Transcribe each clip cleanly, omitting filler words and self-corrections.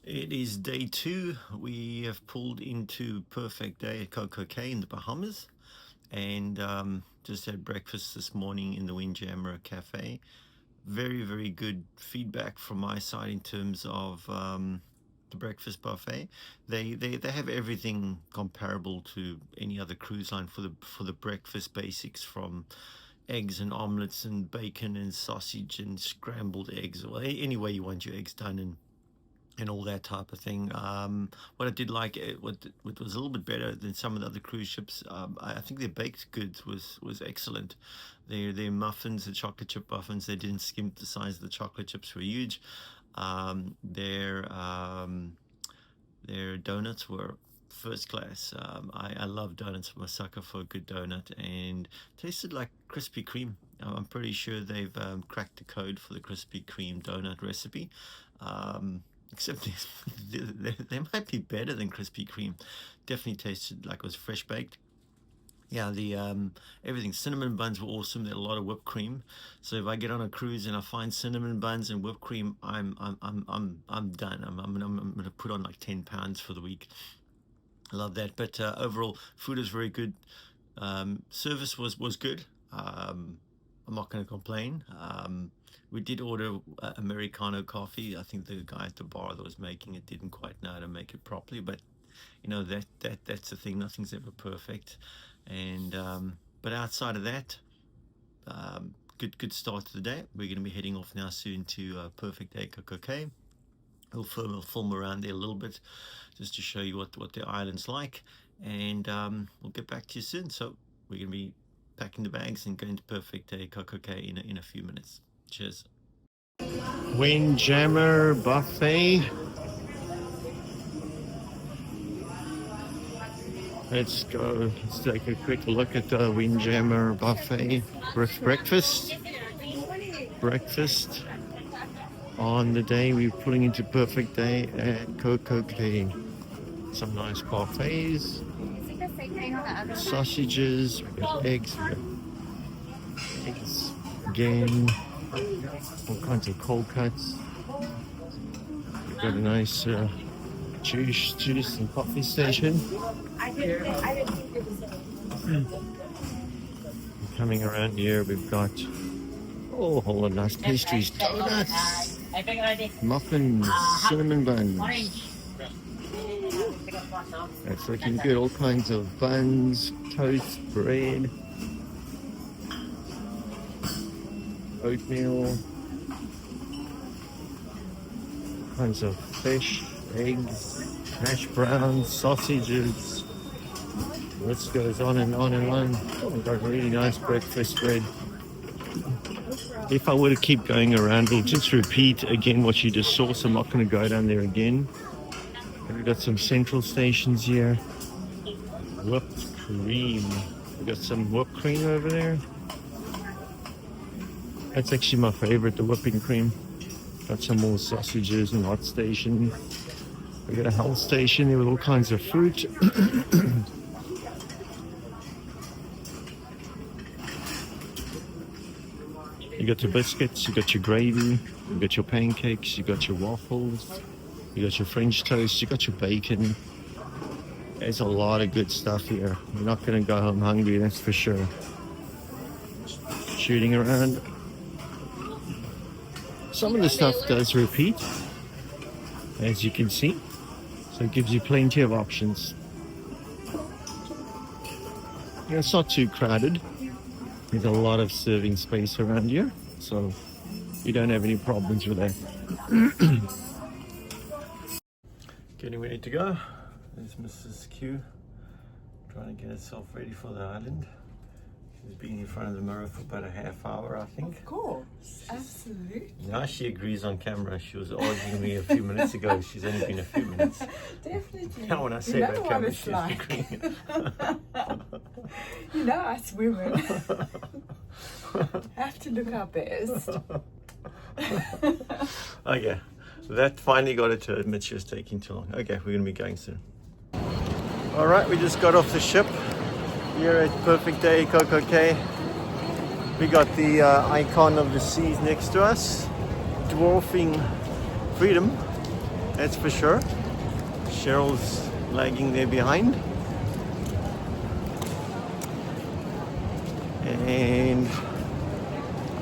It is day two. We have pulled into Perfect Day at Coco Cay in the Bahamas, and just had breakfast this morning in the Windjammer Cafe. Very, very good feedback from my side in terms of the breakfast buffet. They have everything comparable to any other cruise line for the breakfast basics, from eggs and omelets and bacon and sausage and scrambled eggs, or any way you want your eggs done, and all that type of thing. What I did like, what was a little bit better than some of the other cruise ships, I think their baked goods was excellent. Their muffins, the chocolate chip muffins, they didn't skimp. The size of the chocolate chips were huge. Um, their um, their donuts were first class. I love donuts. I'm a sucker for a good donut, and tasted like Krispy Kreme. I'm pretty sure they've cracked the code for the Krispy Kreme donut recipe. Except they might be better than Krispy Kreme. Definitely tasted like it was fresh baked. Yeah, the everything. Cinnamon buns were awesome. They had a lot of whipped cream. So if I get on a cruise and I find cinnamon buns and whipped cream, I'm done. I'm gonna put on like 10 pounds for the week. I love that. But overall, food is very good. Service was good. I'm not going to complain. We did order Americano coffee. I think the guy at the bar that was making it didn't quite know how to make it properly, but that's the thing. Nothing's ever perfect, and but outside of that, good start to the day. We're going to be heading off now soon to Perfect Day Coco Cay. We'll film around there a little bit, just to show you what the island's like, and we'll get back to you soon. So we're going to be packing the bags and going to Perfect Day Coco Cay in a few minutes. Cheers. Windjammer Buffet. Let's go. Let's take a quick look at the Windjammer Buffet. Breakfast on the day we're pulling into Perfect Day at Coco Cay. Some nice buffets, sausages, we got eggs again, all kinds of cold cuts. We've got a nice juice and coffee station. Coming around here, we've got a whole lot of nice pastries, donuts, muffins, cinnamon buns. That's looking good. All kinds of buns, toast, bread, oatmeal, kinds of fish, eggs, hash browns, sausages. The list goes on and on and on. We've got really nice breakfast bread. If I were to keep going around, we'll just repeat again what you just saw, so I'm not going to go down there again. We've got some central stations here. Whipped cream. We've got some whipped cream over there. That's actually my favorite, the whipping cream. Got some more sausages and hot station. We got a health station there with all kinds of fruit. You got your biscuits, you got your gravy, you got your pancakes, you got your waffles, you got your French toast, you got your bacon. There's a lot of good stuff here. You're not going to go home hungry, that's for sure. Shooting around. Some of the stuff does repeat, as you can see. So it gives you plenty of options. Yeah, it's not too crowded. There's a lot of serving space around here, so you don't have any problems with that. Getting ready to go. There's Mrs. Q trying to get herself ready for the island. She's been in front of the mirror for about a half hour, I think. Of course, absolutely. Now she agrees on camera. She was arguing with me a few minutes ago. She's only been a few minutes. Definitely. Now when I say about camera, she's agreeing. You know us women have to look our best. Okay, that finally got her to admit she was taking too long. Okay, we're going to be going soon. All right, we just got off the ship here at Perfect Day Coco Cay. We got the icon of the seas next to us, dwarfing Freedom. that's for sure. Cheryl's lagging there behind. And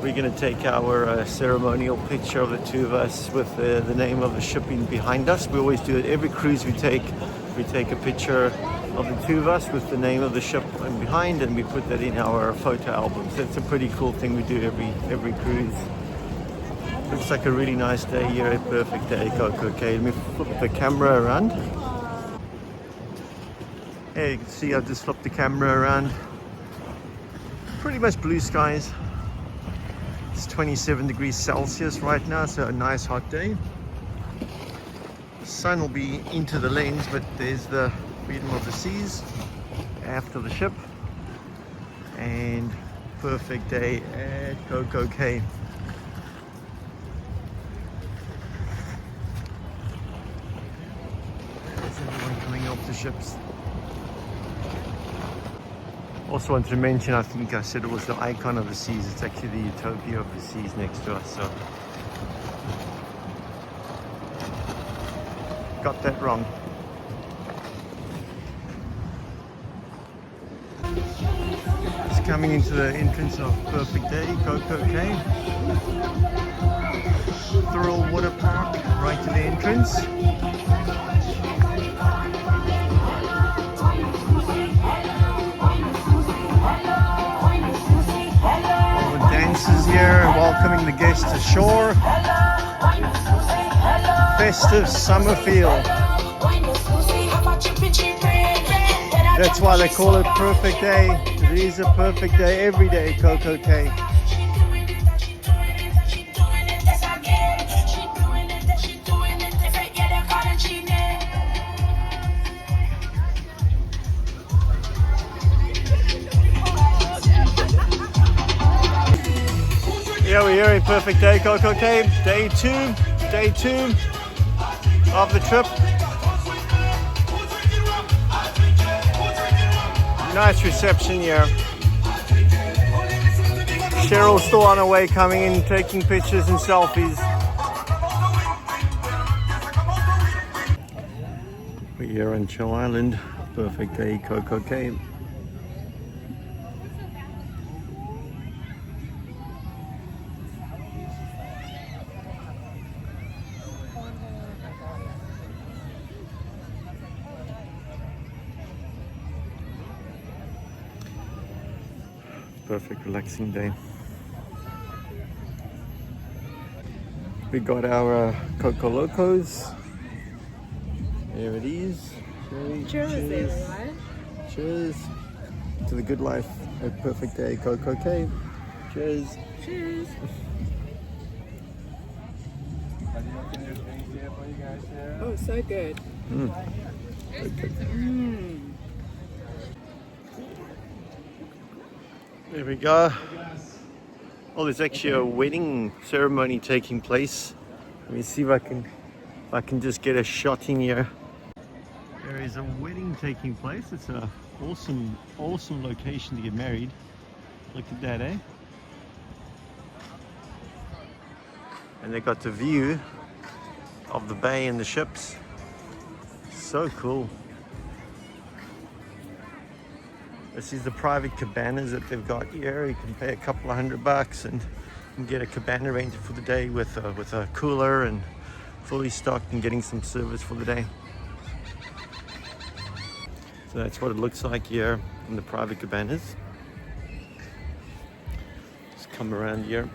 we're going to take our ceremonial picture of the two of us with the name of the ship in behind us. We always do it every cruise we take. We take a picture of the two of us with the name of the ship in behind, and we put that in our photo albums. That's a pretty cool thing we do every cruise. Looks like a really nice day here, a perfect day, Coco Cay. Let me flip the camera around. Hey, you can see I've just flipped the camera around. Pretty much blue skies. It's 27 degrees Celsius right now, so a nice hot day. The sun will be into the lens, but there's the freedom of the seas after the ship. And perfect day at Coco Cay. There's everyone coming off the ships. Also wanted to mention, I think I said it was the icon of the seas. It's actually the utopia of the seas next to us. So got that wrong. It's coming into the entrance of Perfect Day, Coco Cay. Thrill Water Park, right to the entrance. Dancers here welcoming the guests to shore. Festive summer feel. That's why they call it Perfect Day. It is a perfect day every day, Coco Cay. Yeah, we're here in Perfect Day, Coco Cay. Day two of the trip. Nice reception here. Cheryl's still on her way, coming in, taking pictures and selfies. We're here on Chill Island, Perfect Day, Coco Cay. Perfect relaxing day. We got our Coco Locos. There it is. Cheers, everyone. Cheers to the good life at Perfect Day, Coco Cay. Cheers. Cheers. Oh, so good. There we go. Oh, there's actually a wedding ceremony taking place. Let me see if I can just get a shot in here. There is a wedding taking place. It's a awesome location to get married. Look at that, eh? And they got the view of the bay and the ships. So cool. This is the private cabanas that they've got here. You can pay a couple of $100 and you can get a cabana rented for the day with a cooler and fully stocked and getting some service for the day. So that's what it looks like here in the private cabanas. Just come around here.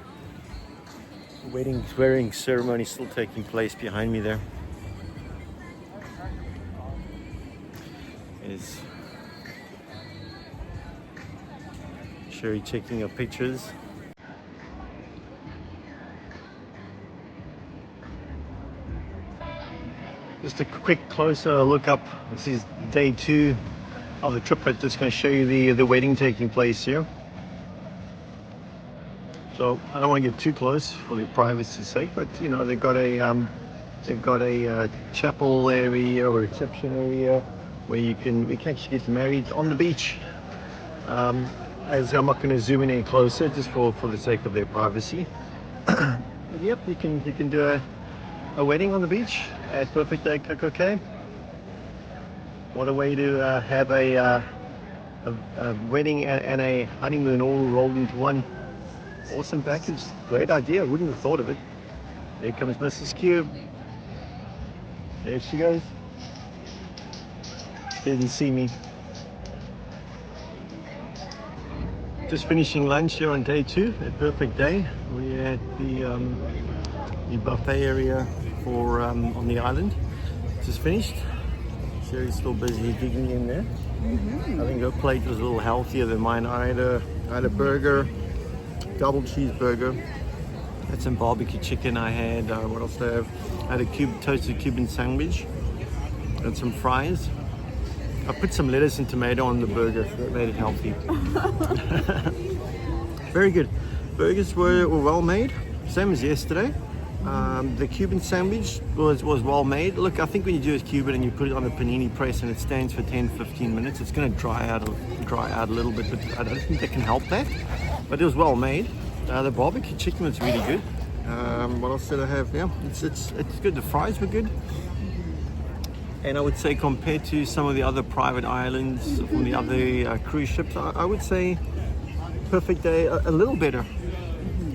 Wedding ceremony still taking place behind me there. Is Sherry taking her pictures. Just a quick closer look up. This is day 2 of the trip, but just going to show you the wedding taking place here. So I don't want to get too close for the privacy's sake, but you know they've got a chapel area or reception area where we can actually get married on the beach. As I'm not going to zoom in any closer, just for the sake of their privacy. But yep, you can do a wedding on the beach at Perfect Day Coco Cay. What a way to have a wedding and a honeymoon all rolled into one. Awesome package. Great idea. Wouldn't have thought of it. There comes Mrs. Cube. There she goes. Didn't see me. Just finishing lunch here on day 2 at Perfect Day. We're at the buffet area for on the island. Just finished. Sherry's still busy digging in there. I think her plate was a little healthier than mine. I had a burger, double cheeseburger. Had some barbecue chicken. I had what else did I have? I had a toasted Cuban sandwich and some fries. I put some lettuce and tomato on the burger, so that made it healthy. Very good. Burgers were well made, same as yesterday. The Cuban sandwich was well made. Look, I think when you do a Cuban and you put it on a panini press and it stands for 10-15 minutes, it's going to dry out a little bit, but I don't think that can help that. But it was well made. The barbecue chicken was really good. What else did I have? Yeah, it's good. The fries were good. And I would say compared to some of the other private islands from the other cruise ships, I would say Perfect Day a little better.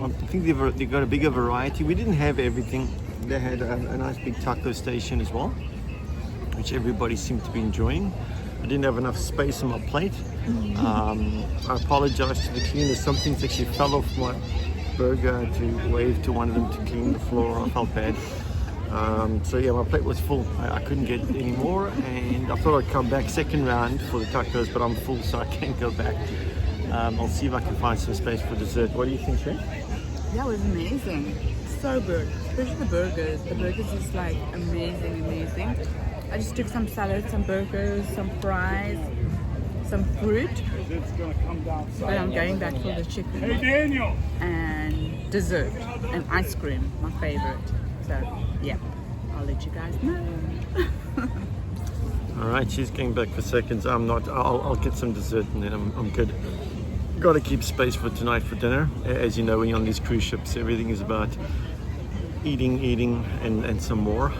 I think they've got a bigger variety. We didn't have everything. They had a nice big taco station as well, which everybody seemed to be enjoying. I didn't have enough space on my plate. I apologize to the cleaners. Some things actually fell off my burger. I had to wave to one of them to clean the floor. I felt bad. So yeah, my plate was full. I couldn't get any more, and I thought I'd come back second round for the tacos, but I'm full, so I can't go back. I'll see if I can find some space for dessert. What do you think, Shay? That was amazing. So good. Especially the burgers. The burgers is like amazing. I just took some salad, some burgers, some fries, some fruit. But I'm going back for the chicken. Hey, Daniel! And dessert and ice cream, my favorite. So yeah, I'll let you guys know. All right, she's going back for seconds. I'm not. I'll get some dessert and then I'm good. Got to keep space for tonight for dinner. As you know, when you're on these cruise ships, everything is about eating, and some more.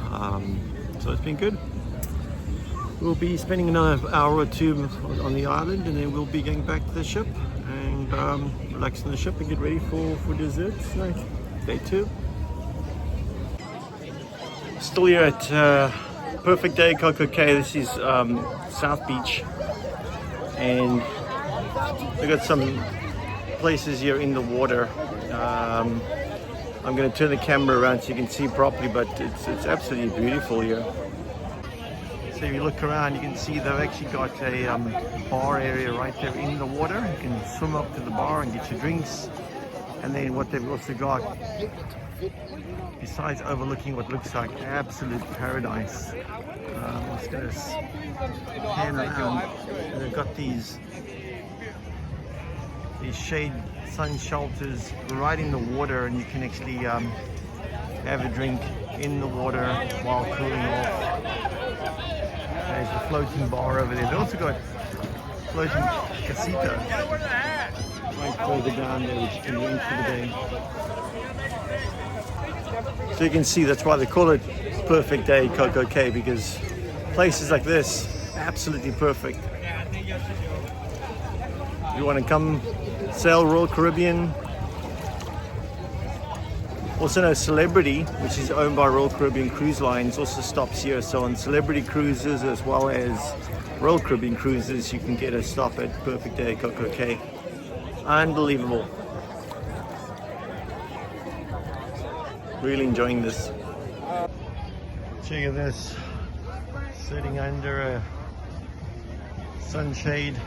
So it's been good. We'll be spending another hour or two on the island, and then we'll be going back to the ship and relax on the ship and get ready for dessert tonight. Day 2. Still here at Perfect Day Coco Cay. This is South Beach, and we got some places here in the water. I'm going to turn the camera around so you can see properly, but it's absolutely beautiful here. So if you look around, you can see they've actually got a bar area right there in the water. You can swim up to the bar and get your drinks. And then what they've also got, besides overlooking what looks like absolute paradise, I'm just going to pan around, and they've got these shade sun shelters right in the water, and you can actually have a drink in the water while cooling off. There's the floating bar over there. They've also got floating casitas right further down there, which you can rent for the day. So you can see that's why they call it Perfect Day Coco Cay, because places like this, absolutely perfect. If you want to come sail Royal Caribbean, also no Celebrity, which is owned by Royal Caribbean Cruise Lines, also stops here. So on Celebrity cruises as well as Royal Caribbean cruises, you can get a stop at Perfect Day Coco Cay. Unbelievable. Really enjoying this. Check out this. Sitting under a sunshade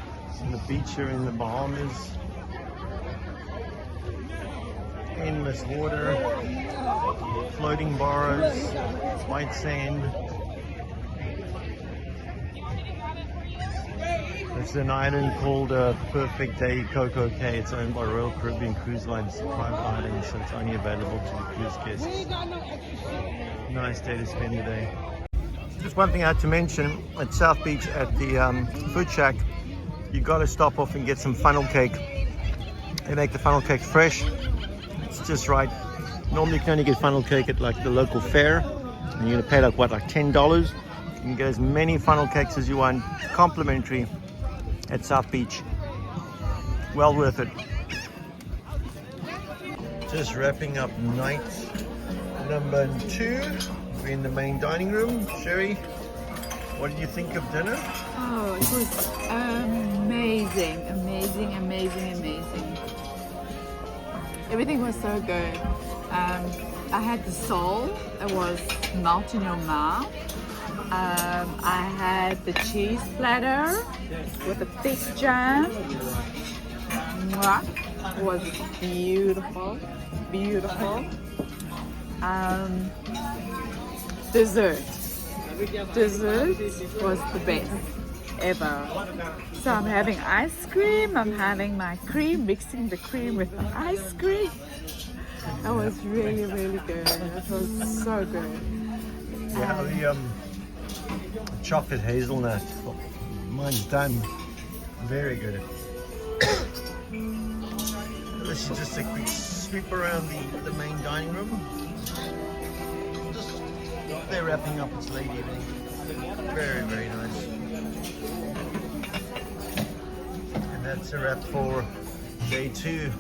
on the beach here in the Bahamas. Endless water, floating bars, white sand. It's an island called Perfect Day Coco Cay. It's owned by Royal Caribbean Cruise Lines, a private island, so it's only available to the cruise guests. Nice day to spend the day. Just one thing I had to mention, at South Beach at the food shack, you got to stop off and get some funnel cake. They make the funnel cake fresh. It's just right. Normally you can only get funnel cake at like the local fair, And you're gonna pay like what, like $10? You can get as many funnel cakes as you want, complimentary at South Beach. Well worth it. Just wrapping up night number 2. We're in the main dining room. Sherry, what did you think of dinner? Oh, it was amazing, amazing, amazing, amazing. Everything was so good. I had the sole, it was melt in your mouth. I had the cheese platter with a thick jam. Mwah. It was beautiful, beautiful. Dessert was the best ever. So I'm having ice cream, I'm having my cream, mixing the cream with the ice cream. That was really, really good. It was so good. Yeah, the chocolate hazelnut, mine's done. Very good. This is just a quick sweep around the main dining room. Just, they're wrapping up its late evening. Very, very nice. And that's a wrap for day 2